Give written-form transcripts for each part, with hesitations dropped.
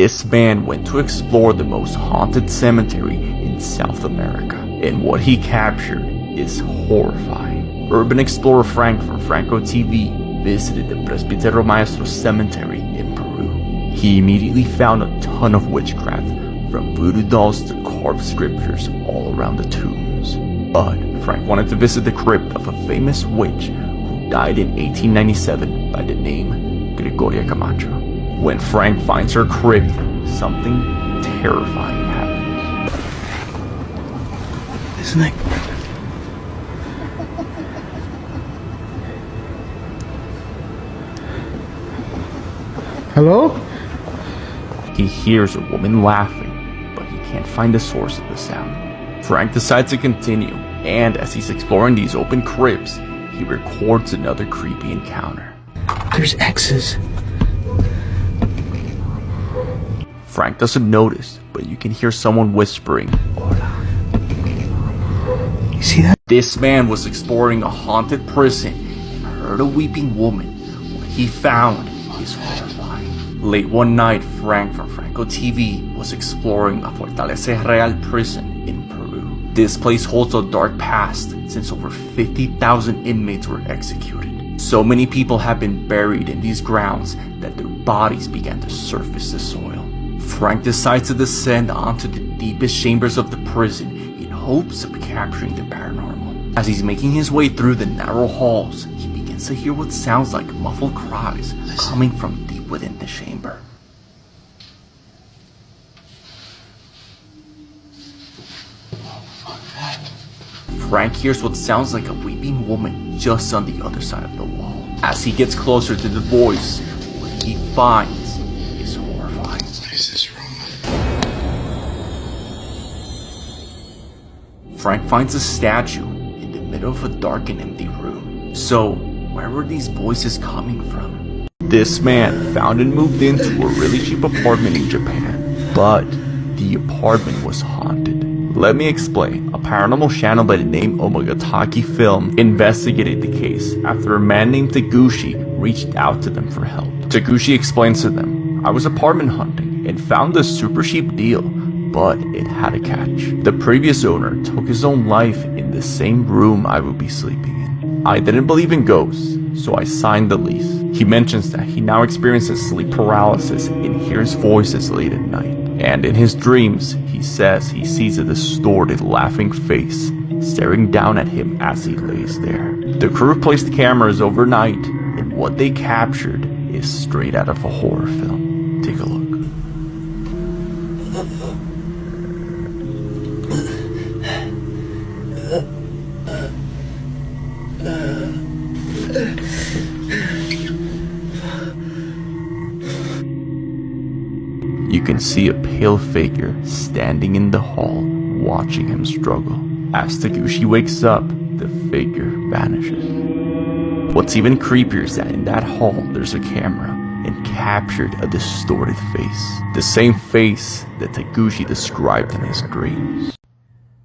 This man went to explore the most haunted cemetery in South America, and what he captured is horrifying. Urban explorer Frank from Franco TV visited the Presbítero Maestro Cemetery in Peru. He immediately found a ton of witchcraft, from voodoo dolls to carved scriptures all around the tombs. But Frank wanted to visit the crypt of a famous witch who died in 1897 by the name Gregoria Camacho. When Frank finds her crypt, something terrifying happens. Isn't it? Hello? He hears a woman laughing, but he can't find the source of the sound. Frank decides to continue, and as he's exploring these open crypts, he records another creepy encounter. There's X's. Frank doesn't notice, but you can hear someone whispering, "Hola." You see that? This man was exploring a haunted prison and heard a weeping woman. What he found is horrifying. Late one night, Frank from Franco TV was exploring a Fortaleza Real prison in Peru. This place holds a dark past since over 50,000 inmates were executed. So many people have been buried in these grounds that their bodies began to surface the soil. Frank decides to descend onto the deepest chambers of the prison in hopes of capturing the paranormal. As he's making his way through the narrow halls, he begins to hear what sounds like muffled cries coming from deep within the chamber. Frank hears what sounds like a weeping woman just on the other side of the wall. As he gets closer to the voice, what he finds is horrifying. What is this room? Frank finds a statue in the middle of a dark and empty room. So, where were these voices coming from? This man found and moved into a really cheap apartment in Japan, but the apartment was haunted. Let me explain. A paranormal channel by the name Omogataki Film investigated the case after a man named Taguchi reached out to them for help. Taguchi explains to them, "I was apartment hunting and found a super cheap deal, but it had a catch. The previous owner took his own life in the same room I would be sleeping in. I didn't believe in ghosts, so I signed the lease." He mentions that he now experiences sleep paralysis and hears voices late at night. And in his dreams, he says he sees a distorted, laughing face staring down at him as he lays there. The crew placed cameras overnight, and what they captured is straight out of a horror film. Take a look. You can see a pale figure standing in the hall, watching him struggle. As Taguchi wakes up, the figure vanishes. What's even creepier is that in that hall, there's a camera and captured a distorted face. The same face that Taguchi described in his dreams.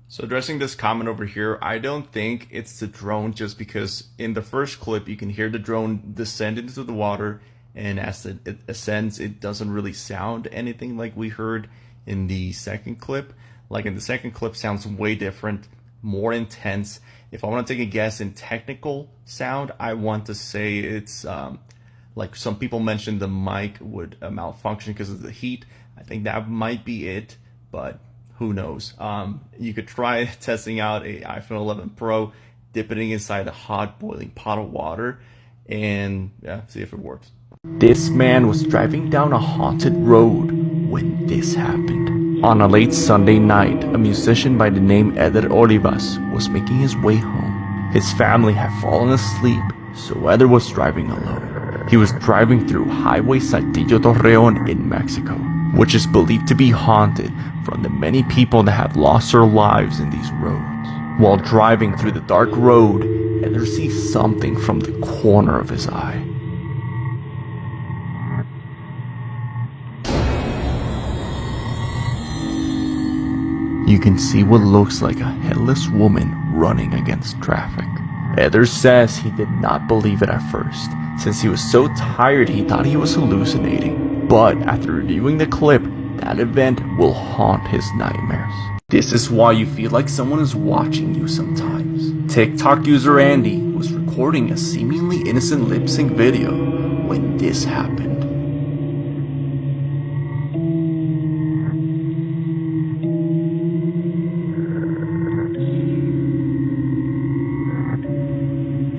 So addressing this comment over here, I don't think it's the drone, just because in the first clip, you can hear the drone descend into the water, and as it ascends, it doesn't really sound anything like we heard in the second clip. Like in the second clip, sounds way different, more intense. If I want to take a guess in technical sound, I want to say it's like some people mentioned the mic would malfunction because of the heat. I think that might be it, but who knows? You could try testing out a iPhone 11 Pro, dip it inside a hot boiling pot of water, and yeah, see if it works. This man was driving down a haunted road when this happened. On a late Sunday night, a musician by the name Eder Olivas was making his way home. His family had fallen asleep, so Eder was driving alone. He was driving through Highway Saltillo Torreon in Mexico, which is believed to be haunted from the many people that have lost their lives in these roads. While driving through the dark road, Eder sees something from the corner of his eye. You can see what looks like a headless woman running against traffic. Eder says he did not believe it at first, since he was so tired he thought he was hallucinating. But after reviewing the clip, that event will haunt his nightmares. This is why you feel like someone is watching you sometimes. TikTok user Andy was recording a seemingly innocent lip sync video when this happened.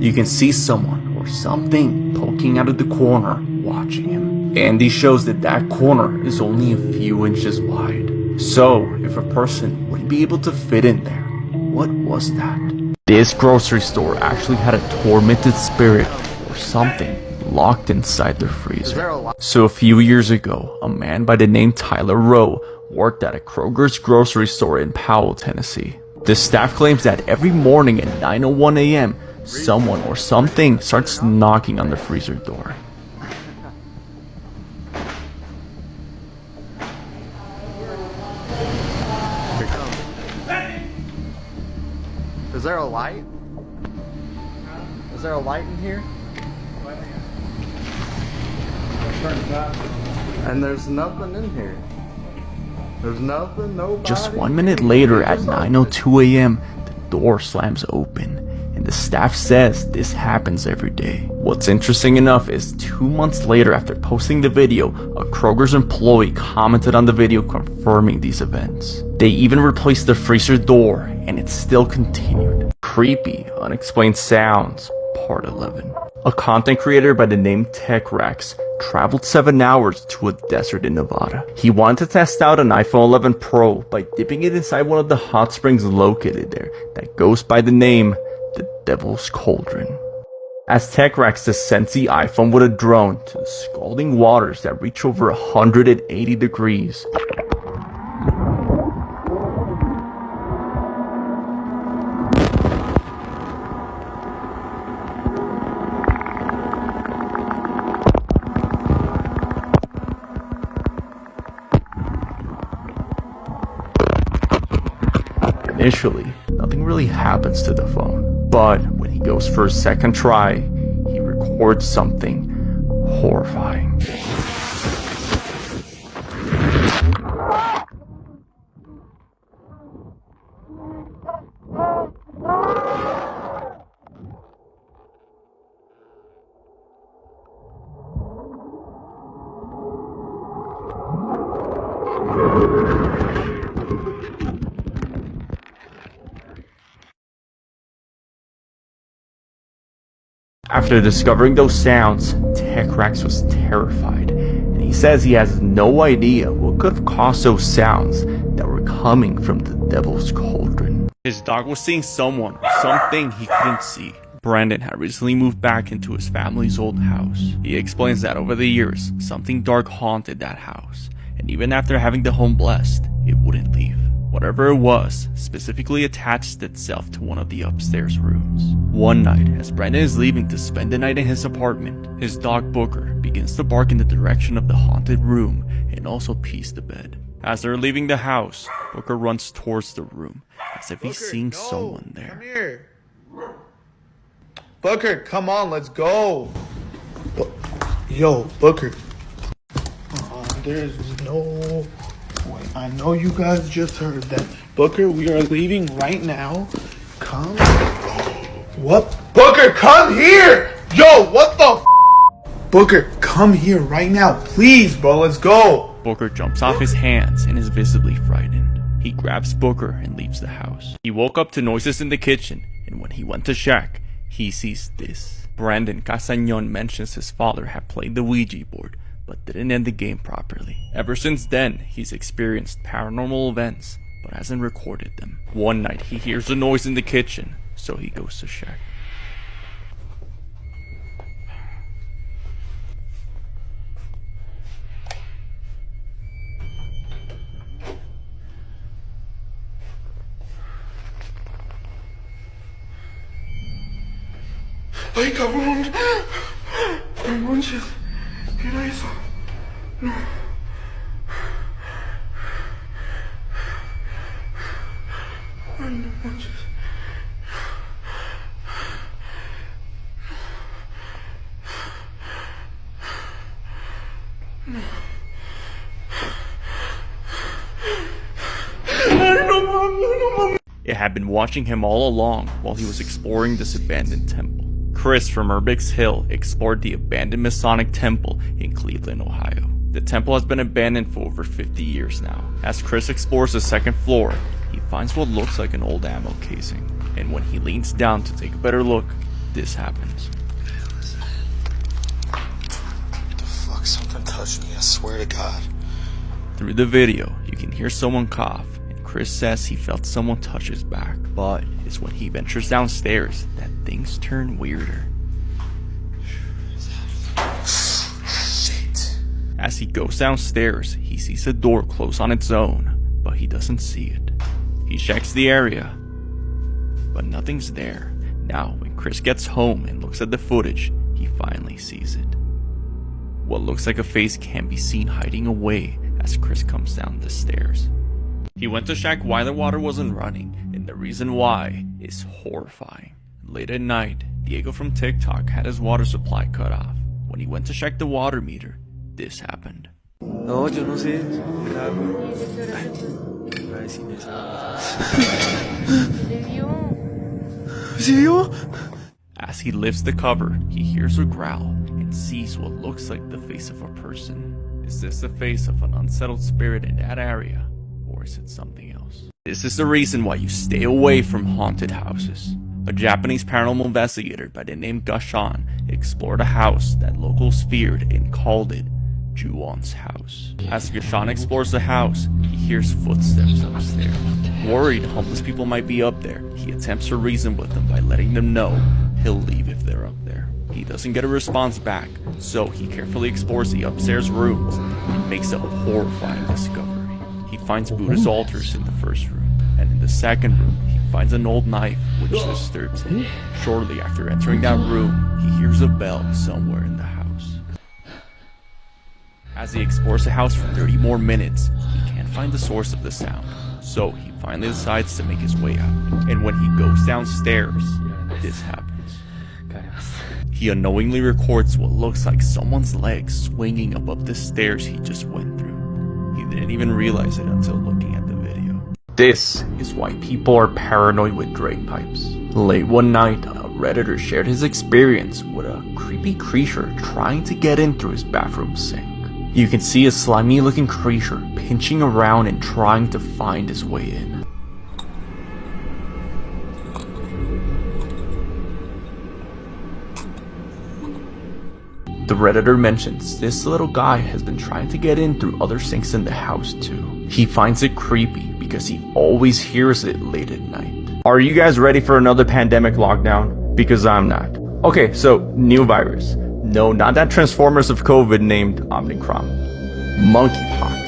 You can see someone or something poking out of the corner watching him. Andy shows that that corner is only a few inches wide. So, if a person wouldn't be able to fit in there, what was that? This grocery store actually had a tormented spirit or something locked inside their freezer. So a few years ago, a man by the name Tyler Rowe worked at a Kroger's grocery store in Powell, Tennessee. The staff claims that every morning at 9:01 a.m., someone or something starts knocking on the freezer door. Is there a light? Is there a light in here? And there's nothing in here. There's nothing, nobody. Just 1 minute later at 9:02 a.m., the door slams open, and the staff says this happens every day. What's interesting enough is 2 months later, after posting the video, a Kroger's employee commented on the video confirming these events. They even replaced the freezer door, and it still continued. Creepy, unexplained sounds, part 11. A content creator by the name TechRax traveled 7 hours to a desert in Nevada. He wanted to test out an iPhone 11 Pro by dipping it inside one of the hot springs located there that goes by the name the Devil's Cauldron. As TechRax descends the iPhone with a drone to the scalding waters that reach over 180 degrees, initially, nothing really happens to the phone, but when he goes for a second try, he records something horrifying. After discovering those sounds, TechRax was terrified, and he says he has no idea what could have caused those sounds that were coming from the Devil's Cauldron. His dog was seeing someone or something he couldn't see. Brandon had recently moved back into his family's old house. He explains that over the years, something dark haunted that house, and even after having the home blessed, it wouldn't leave. Whatever it was, specifically attached itself to one of the upstairs rooms. One night, as Brandon is leaving to spend the night in his apartment, his dog Booker begins to bark in the direction of the haunted room and also pees the bed. As they're leaving the house, Booker runs towards the room, as if he's seeing someone there. Come here. Booker, come on, let's go. Yo, Booker. There's no way. I know you guys just heard that. Booker, we are leaving right now. Come. What? Booker, come here. Yo, what the Booker, come here right now. Please, bro, let's go. Booker jumps off his hands and is visibly frightened. He grabs Booker and leaves the house. He woke up to noises in the kitchen, and when he went to check, he sees this. Brandon Casañon mentions his father had played the Ouija board, but didn't end the game properly. Ever since then, he's experienced paranormal events, but hasn't recorded them. One night, he hears a noise in the kitchen, so he goes to check. Ay, cabrón. No manches. ¿Qué era eso? No. Ay, no manches. No. It had been watching him all along while he was exploring this abandoned temple. Chris from Urbix Hill explored the abandoned Masonic temple in Cleveland, Ohio. The temple has been abandoned for over 50 years now. As Chris explores the second floor, he finds what looks like an old ammo casing. And when he leans down to take a better look, this happens. What the fuck? Something touched me, I swear to God. Through the video, you can hear someone cough, and Chris says he felt someone touch his back. But it's when he ventures downstairs that things turn weirder. Shit. As he goes downstairs, he sees a door close on its own, but he doesn't see it. He checks the area, but nothing's there. Now, when Chris gets home and looks at the footage, he finally sees it. What looks like a face can be seen hiding away as Chris comes down the stairs. He went to check why the water wasn't running, and the reason why is horrifying. Late at night, Diego from TikTok had his water supply cut off. When he went to check the water meter, this happened. No, yo no sé. As he lifts the cover, he hears a growl and sees what looks like the face of a person. Is this the face of an unsettled spirit in that area, or is it something else? This is the reason why you stay away from haunted houses. A Japanese paranormal investigator by the name Gashan explored a house that locals feared and called it Ju-on's house. As Gashan explores the house, he hears footsteps upstairs. Worried homeless people might be up there, he attempts to reason with them by letting them know he'll leave if they're up there. He doesn't get a response back, so he carefully explores the upstairs rooms and makes a horrifying discovery. He finds Buddha's altars in the first room, and in the second room, he finds an old knife which disturbs him. Shortly after entering that room, he hears a bell somewhere in the house. As he explores the house for 30 more minutes, he can't find the source of the sound, so he finally decides to make his way out. And when he goes downstairs, this happens. He unknowingly records what looks like someone's legs swinging above the stairs he just went through. He didn't even realize it until looking at the video. This is why people are paranoid with drain pipes. Late one night, a Redditor shared his experience with a creepy creature trying to get in through his bathroom sink. You can see a slimy looking creature pinching around and trying to find his way in. The Redditor mentions this little guy has been trying to get in through other sinks in the house too. He finds it creepy because he always hears it late at night. Are you guys ready for another pandemic lockdown? Because I'm not. Okay, so new virus. No, not that Transformers of COVID named Omicron. Monkeypox.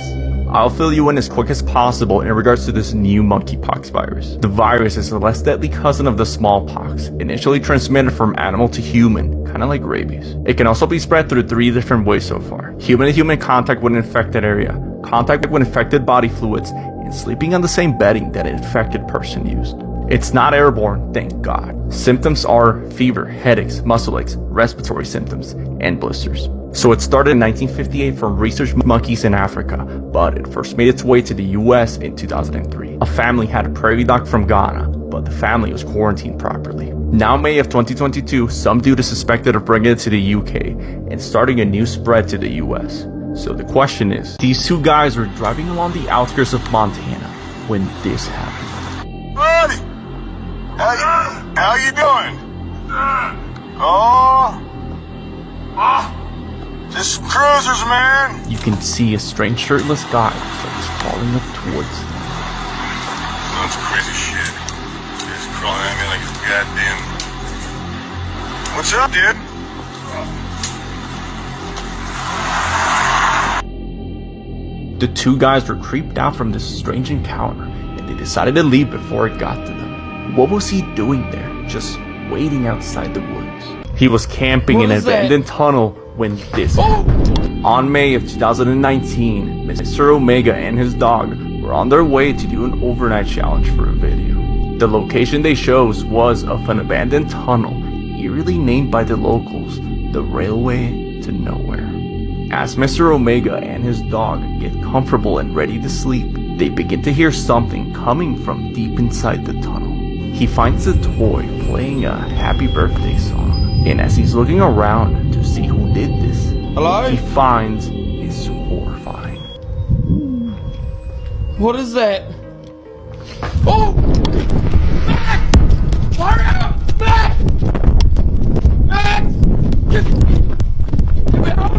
I'll fill you in as quick as possible in regards to this new monkeypox virus. The virus is a less deadly cousin of the smallpox, initially transmitted from animal to human, kind of like rabies. It can also be spread through 3 different ways so far. Human-to-human contact with an infected area, contact with infected body fluids, and sleeping on the same bedding that an infected person used. It's not airborne, thank God. Symptoms are fever, headaches, muscle aches, respiratory symptoms, and blisters. So it started in 1958 from research monkeys in Africa, but it first made its way to the US in 2003. A family had a prairie dog from Ghana, but the family was quarantined properly. Now May of 2022, some dude is suspected of bringing it to the UK and starting a new spread to the US. So the question is, these two guys were driving along the outskirts of Montana when this happened. Buddy! How you doing? Just cruisers, man. You can see a strange shirtless guy starts crawling up towards them. That's crazy shit. Just crawling at me like a goddamn... What's up, dude? The two guys were creeped out from this strange encounter, and they decided to leave before it got to them. What was he doing there, just waiting outside the woods? He was camping in an abandoned tunnel when this happened. On May of 2019, Mr. Omega and his dog were on their way to do an overnight challenge for a video. The location they chose was of an abandoned tunnel, eerily named by the locals, the Railway to Nowhere. As Mr. Omega and his dog get comfortable and ready to sleep, they begin to hear something coming from deep inside the tunnel. He finds the toy playing a happy birthday song, and as he's looking around to see who did this, he finds is horrifying. What is that? Oh! Max! Hurry up! Max! Max! Get me out!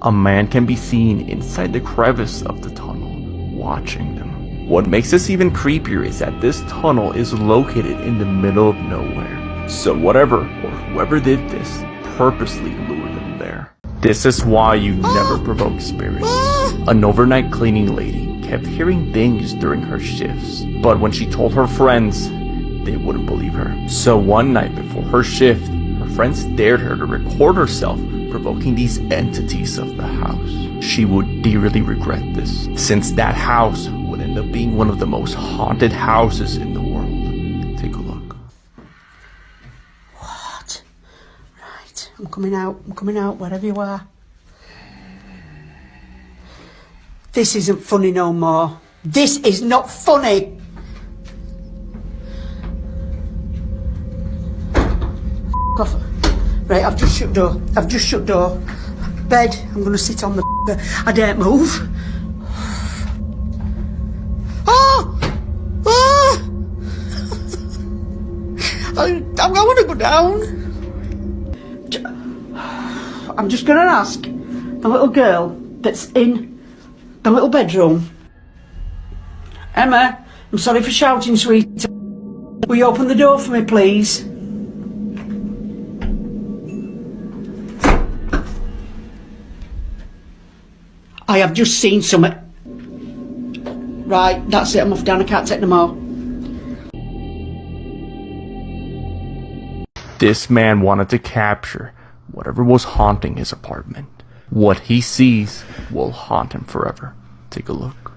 A man can be seen inside the crevice of the tunnel, watching them. What makes this even creepier is that this tunnel is located in the middle of nowhere. So whatever or whoever did this purposely lured them there. This is why you never provoke spirits. An overnight cleaning lady kept hearing things during her shifts, but when she told her friends, they wouldn't believe her. So one night before her shift, her friends dared her to record herself provoking these entities of the house. She would dearly regret this, since that house would end up being one of the most haunted houses in the world. Take a look. What? Right, I'm coming out, wherever you are. This isn't funny no more. This is not funny! Off. Right, I've just shut door. Bed, I'm gonna sit on the bed. I daren't move. Oh! Oh! I want to go down. I'm just gonna ask the little girl that's in the little bedroom. Emma, I'm sorry for shouting, sweet. Will you open the door for me, please? I have just seen something. Right, that's it, I'm off down, I can't take no more. This man wanted to capture whatever was haunting his apartment. What he sees will haunt him forever. Take a look.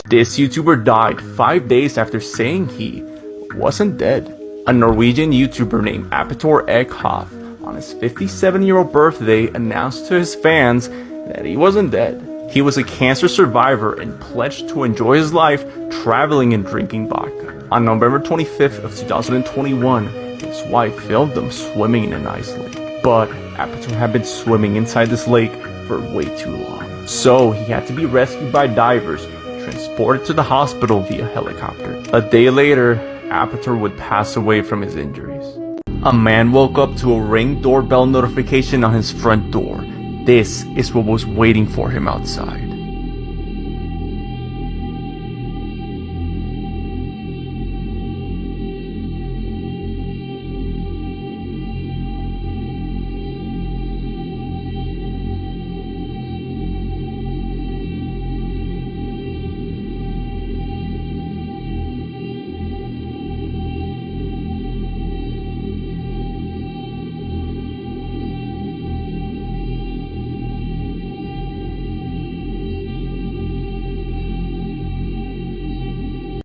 This YouTuber died 5 days after saying he wasn't dead. A Norwegian YouTuber named Apetor Eckhoff on his 57-year-old birthday announced to his fans that he wasn't dead. He was a cancer survivor and pledged to enjoy his life traveling and drinking vodka. On November 25th of 2021, his wife filmed them swimming in an ice lake. But Apetor had been swimming inside this lake for way too long. So he had to be rescued by divers, transported to the hospital via helicopter. A day later, Apetor would pass away from his injuries. A man woke up to a Ring doorbell notification on his front door. This is what was waiting for him outside.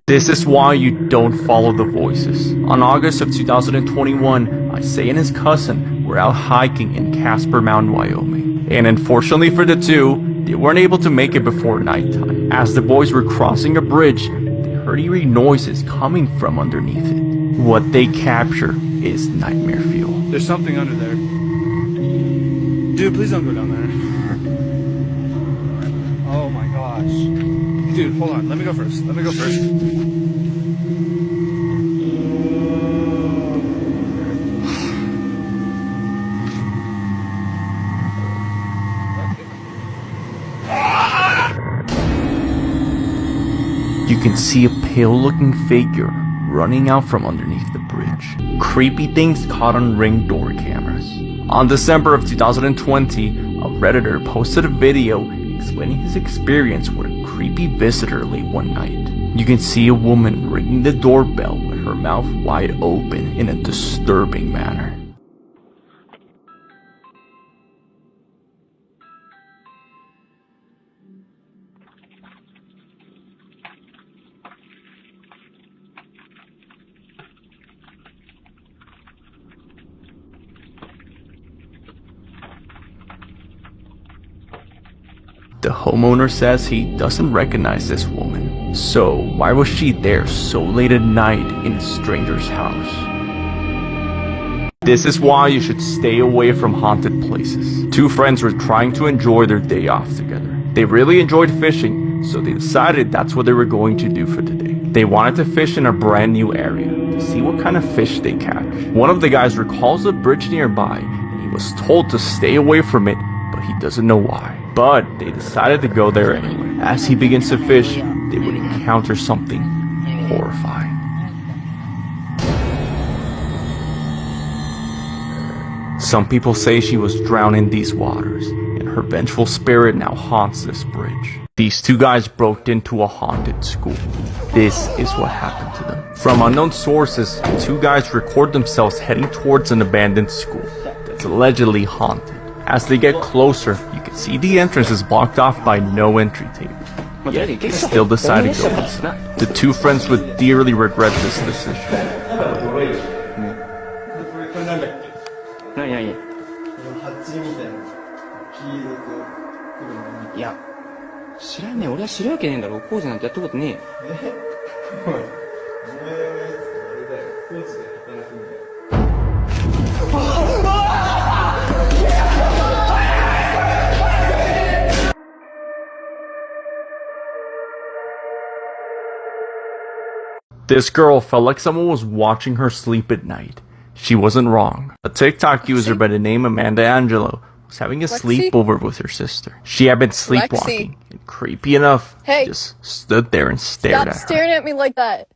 This is why you don't follow the voices. On August of 2021, Isaiah and his cousin were out hiking in Casper Mountain, Wyoming. And unfortunately for the two, they weren't able to make it before nighttime. As the boys were crossing a bridge, they heard eerie noises coming from underneath it. What they capture is nightmare fuel. There's something under there. Dude, please don't go down there. Oh my gosh. Dude, hold on. Let me go first. You you can see a pale-looking figure running out from underneath the bridge. Creepy things caught on Ring door cameras. On December of 2020, a Redditor posted a video explaining his experience with a creepy visitor late one night. You can see a woman ringing the doorbell with her mouth wide open in a disturbing manner. The homeowner says he doesn't recognize this woman, so why was she there so late at night in a stranger's house? This is why you should stay away from haunted places. Two friends were trying to enjoy their day off together. They really enjoyed fishing, so they decided that's what they were going to do for the day. They wanted to fish in a brand new area to see what kind of fish they catch. One of the guys recalls a bridge nearby, and he was told to stay away from it, but he doesn't know why. But they decided to go there anyway. As he begins to fish, they would encounter something horrifying. Some people say she was drowned in these waters, and her vengeful spirit now haunts this bridge. These two guys broke into a haunted school. This is what happened to them. From unknown sources, two guys record themselves heading towards an abandoned school that's allegedly haunted. As they get closer, you can see the entrance is blocked off by no entry tape. Yet they still decide to go inside. The two friends would dearly regret this decision. いや、知らんねん。俺は知るわけねえんだろ。工事なんてやったことねえよ。This girl felt like someone was watching her sleep at night. She wasn't wrong. A TikTok user by the name Amanda Angelo was having a sleepover with her sister. She had been sleepwalking, and creepy enough, just stood there and stared at her. Stop staring at me like that.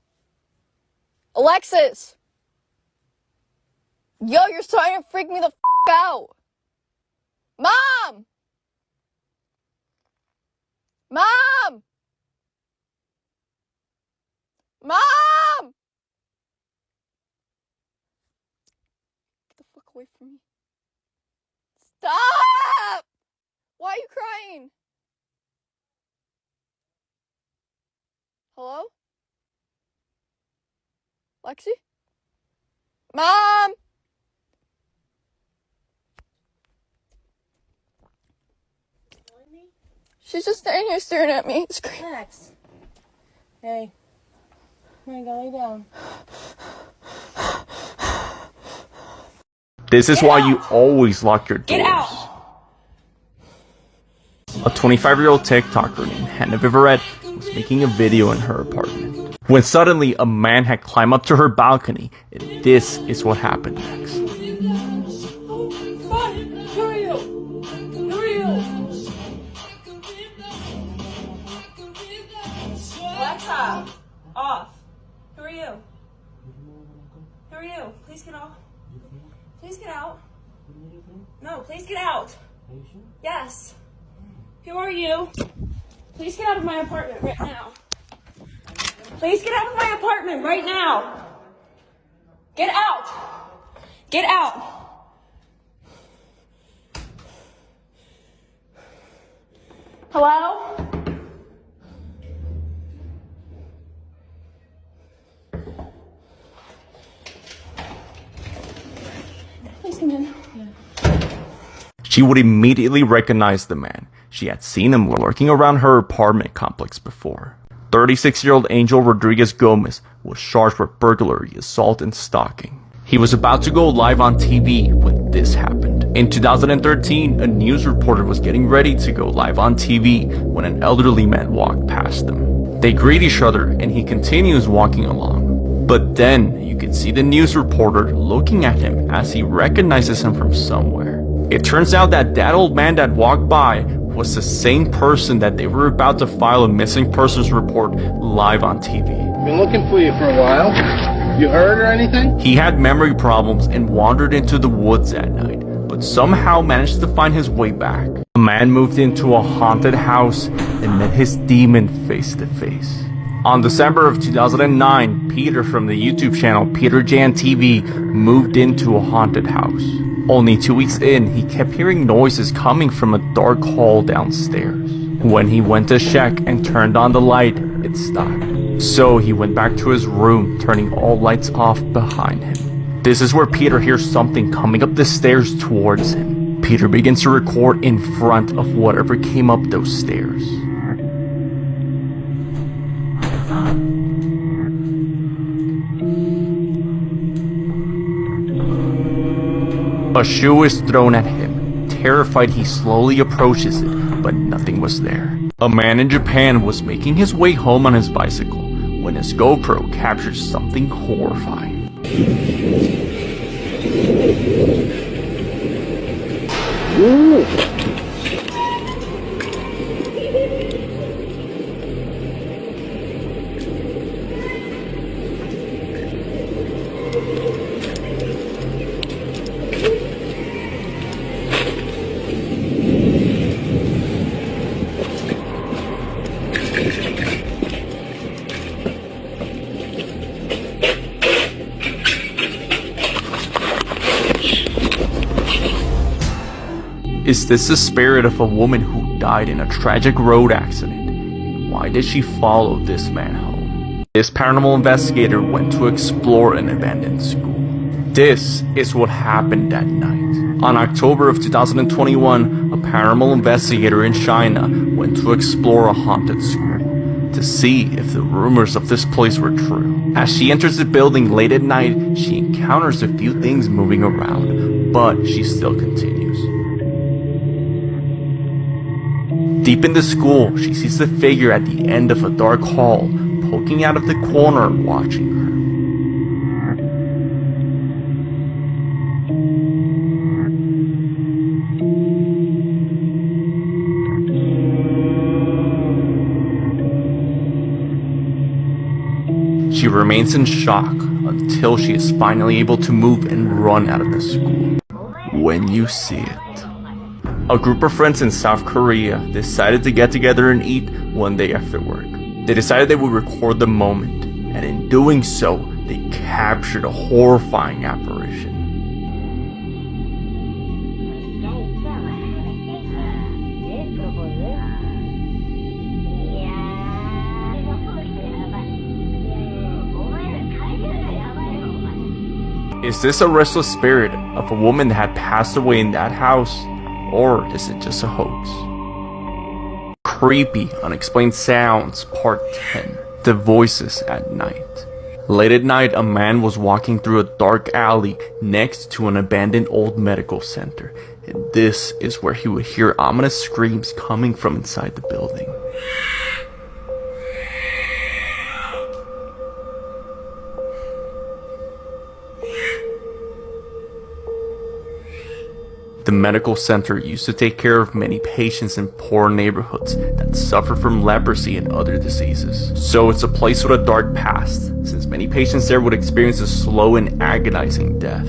Alexis! Yo, you're starting to freak me the f*** out. Mom! Mom! Mom! Get the fuck away from me. Stop! Why are you crying? Hello? Lexi? Mom! She's just standing here staring at me. It's crazy. Max. Hey. I'm gonna go lay down. This is why you always lock your doors. Get out! A 25-year-old TikToker named Hannah Viverette was making a video in her apartment, when suddenly a man had climbed up to her balcony, and this is what happened next. Alexa! Off! Who are you? Who are you? Please get off. Please get out. No, please get out. Yes. Who are you? Please get out of my apartment right now. Please get out of my apartment right now. Get out. Get out. Hello? Please come in. She would immediately recognize the man. She had seen him lurking around her apartment complex before. 36-year-old Angel Rodriguez Gomez was charged with burglary, assault, and stalking. He was about to go live on TV when this happened. In 2013, a news reporter was getting ready to go live on TV when an elderly man walked past them. They greet each other and he continues walking along. But then you can see the news reporter looking at him as he recognizes him from somewhere. It turns out that old man that walked by was the same person that they were about to file a missing persons report live on TV. Been looking for you for a while. You heard or anything? He had memory problems and wandered into the woods at night, but somehow managed to find his way back. A man moved into a haunted house and met his demon face to face. On December of 2009, Peter from the YouTube channel Peter Jan TV moved into a haunted house. Only 2 weeks in, he kept hearing noises coming from a dark hall downstairs. When he went to check and turned on the light, it stopped. So he went back to his room, turning all lights off behind him. This is where Peter hears something coming up the stairs towards him. Peter begins to record in front of whatever came up those stairs. A shoe is thrown at him. Terrified, he slowly approaches it, but nothing was there. A man in Japan was making his way home on his bicycle when his GoPro captures something horrifying. Is this the spirit of a woman who died in a tragic road accident? Why did she follow this man home? This paranormal investigator went to explore an abandoned school. This is what happened that night. On October of 2021, a paranormal investigator in China went to explore a haunted school to see if the rumors of this place were true. As she enters the building late at night, she encounters a few things moving around, but she still continues. Deep in the school, she sees the figure at the end of a dark hall, poking out of the corner, watching her. She remains in shock until she is finally able to move and run out of the school. When you see it. A group of friends in South Korea decided to get together and eat one day after work. They decided they would record the moment, and in doing so, they captured a horrifying apparition. Is this a restless spirit of a woman that had passed away in that house? Or is it just a hoax? Creepy, unexplained sounds, part 10. The voices at night. Late at night, a man was walking through a dark alley next to an abandoned old medical center. And this is where he would hear ominous screams coming from inside the building. The medical center used to take care of many patients in poor neighborhoods that suffer from leprosy and other diseases. So it's a place with a dark past, since many patients there would experience a slow and agonizing death.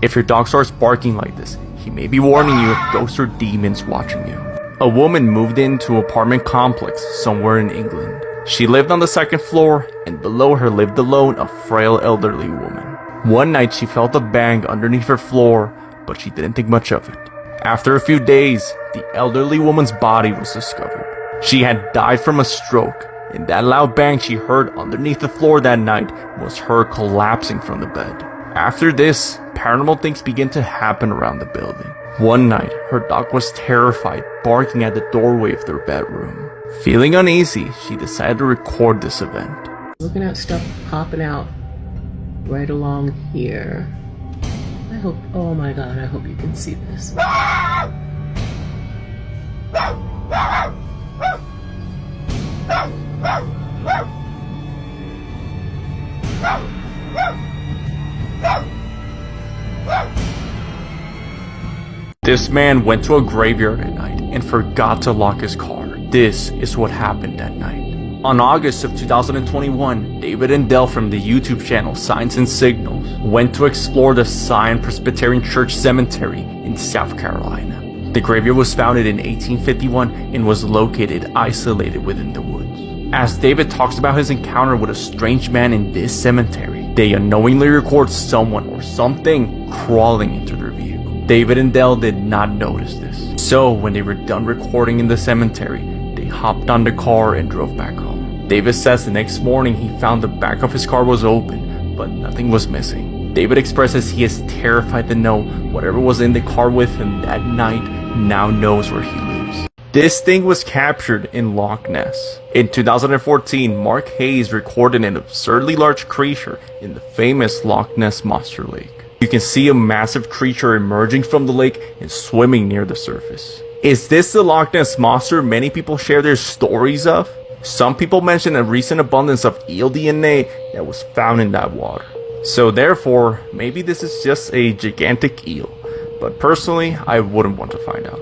If your dog starts barking like this, he may be warning you of ghosts or demons watching you. A woman moved into an apartment complex somewhere in England. She lived on the second floor, and below her lived alone a frail elderly woman. One night she felt a bang underneath her floor, but she didn't think much of it. After a few days, the elderly woman's body was discovered. She had died from a stroke, and that loud bang she heard underneath the floor that night was her collapsing from the bed. After this, paranormal things began to happen around the building. One night, her dog was terrified, barking at the doorway of their bedroom. Feeling uneasy, she decided to record this event. Looking at stuff popping out right along here. I hope, oh my god, I hope you can see this. This man went to a graveyard at night and forgot to lock his car. This is what happened that night. On August of 2021, David and Dell from the YouTube channel Signs and Signals went to explore the Zion Presbyterian Church Cemetery in South Carolina. The graveyard was founded in 1851 and was located isolated within the woods. As David talks about his encounter with a strange man in this cemetery, they unknowingly record someone or something crawling into their vehicle. David and Dell did not notice this. So when they were done recording in the cemetery, they hopped on the car and drove back home. David says the next morning he found the back of his car was open, but nothing was missing. David expresses he is terrified to know whatever was in the car with him that night now knows where he lives. This thing was captured in Loch Ness. In 2014, Mark Hayes recorded an absurdly large creature in the famous Loch Ness Monster Lake. You can see a massive creature emerging from the lake and swimming near the surface. Is this the Loch Ness Monster many people share their stories of? Some people mention a recent abundance of eel DNA that was found in that water. So therefore, maybe this is just a gigantic eel. But personally, I wouldn't want to find out.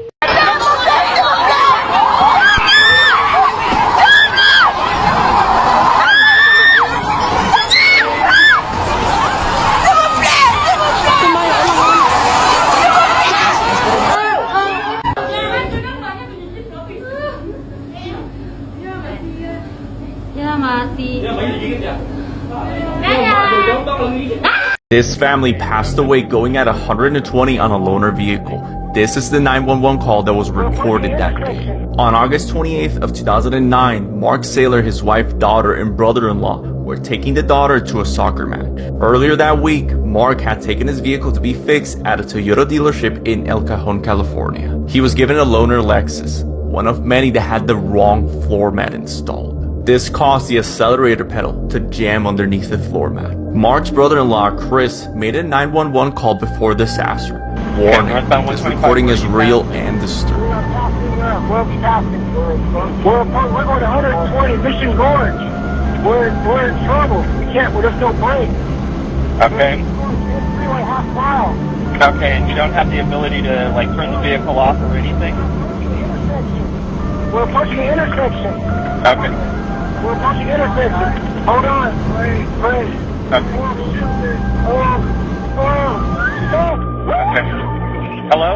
This family passed away going at 120 on a loaner vehicle. This is the 911 call that was recorded that day. On August 28th of 2009, Mark Saylor, his wife, daughter, and brother-in-law were taking the daughter to a soccer match. Earlier that week, Mark had taken his vehicle to be fixed at a Toyota dealership in El Cajon, California. He was given a loaner Lexus, one of many that had the wrong floor mat installed. This caused the accelerator pedal to jam underneath the floor mat. Mark's brother-in-law, Chris, made a 911 call before disaster. Warning, this recording is real and disturbing. We're going to 120 Mission Gorge. We're in trouble. There's no break. Okay. Freeway half mile. Okay, and you don't have the ability to like turn the vehicle off or anything? We're approaching the intersection. Okay. We're approaching the intersection. Hold on. Wait. Okay. Okay. Hello?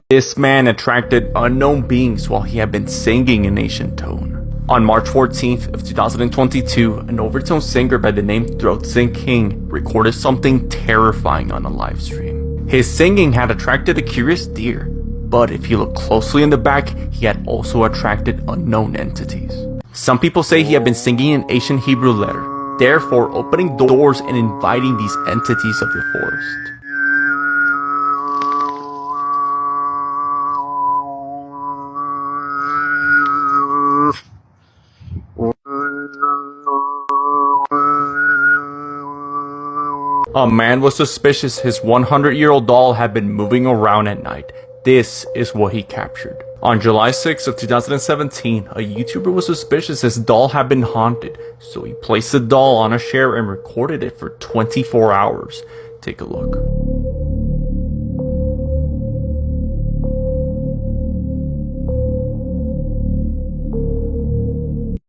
This man attracted unknown beings while he had been singing in Asian tone. On March 14th of 2022, an overtone singer by the name Throat Sing King recorded something terrifying on a live stream. His singing had attracted a curious deer, but if you look closely in the back, he had also attracted unknown entities. Some people say he had been singing an ancient Hebrew letter, therefore opening doors and inviting these entities of the forest. A man was suspicious his 100-year-old doll had been moving around at night. This is what he captured. On July 6th of 2017, a YouTuber was suspicious his doll had been haunted, so he placed the doll on a chair and recorded it for 24 hours. Take a look.